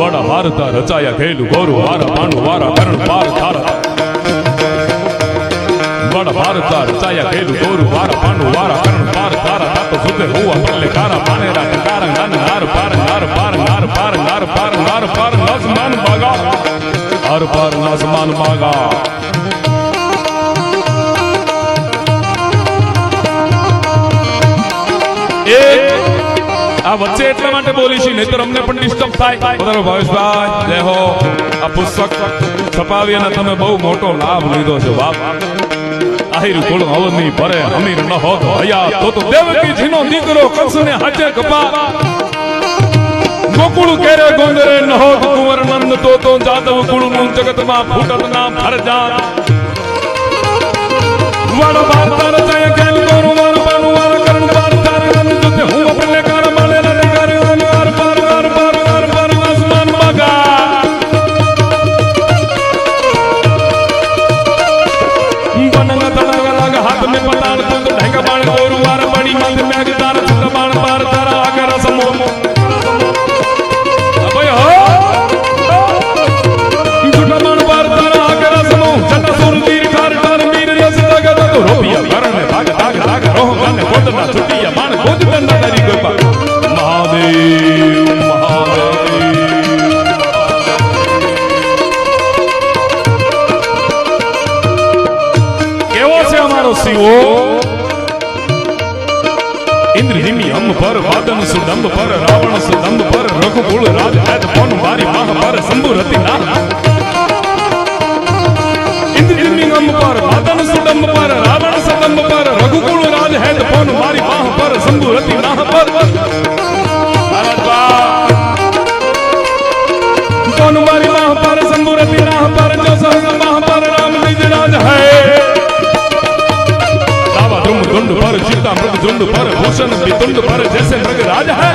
વડા ભારતા રચાયા ખેલું ગૌરવ વારા પાણુ વારા કરણ પાર થારા વડા ભારતા રચાયા ખેલું ગૌરવ વારા પાણુ વારા કરણ પાર થારા તાતો સુધે હુવા પલ્લે કારા પાનેરા ટકારા ગાન નાર પાર નાર પાર નાર પાર નાર પાર નાર પાર નસમાન બાગા હર પાર નસમાન બાગા આ વચ્ચે એટલા માટે બોલી છે નહીતર અમને પણ ડિસ્ટર્બ થાય. બરાબર ભાવેશભાઈ જય હો. આ પુસ્તક છપાવી અને તમે બહુ મોટો લાભ લીધો છે બાપ. આહિર કુળ અવની ભરે અમીર ન હોત હયા તો દેવકી જીનો દીકરો કંસને હાજે કપા ગોકુળ કેરે ગોંદરે ન હોત કુંવર નંદ તો જાદવ કુળનું જગતમાં ફૂટત ના ફરજા વાડા ભારતા રચાયા ખેલ ગોરુ વાર પાનુ વાર કરણ પાર તારા નંદ જુતે હું અપને કાર માલે લને કરે વાર પાર વાર પાર વાર પાર આસમાન મગા बनंगा तड़ागा लागा हाथ में पताल तो ढंगा बाण गोरु वार बड़ी मत मैग तार छत बाण पार तारा आकर समो अबे हो छत बाण पार तारा आकर समो छत सुर तीर ठार ठार मीर रस लगा तो रोपिया करने भाग भाग भाग रोह गाने कोटना छुटिया बाण खोज करना तारी कृपा महादेव महादेव शिवो इंद्रहिमी हम पर वादन सुदंब पर रावण सुदंब पर रघुकुल राज हैत पौन मारी माह पर शंभु रति ना इंद्रहिमी हम पर वादन सुदंब पर रावण सुदंब पर रघुकुल राज हैत पौन मारी माह पर शंभु रति ना पर पौन मारी माह पर शंभु रति ना पर जो सहग माह पर राम निज राज है झुंड पर चित्ता मृग झुंड पर भूषण वितुंड पर जैसे मृग राज है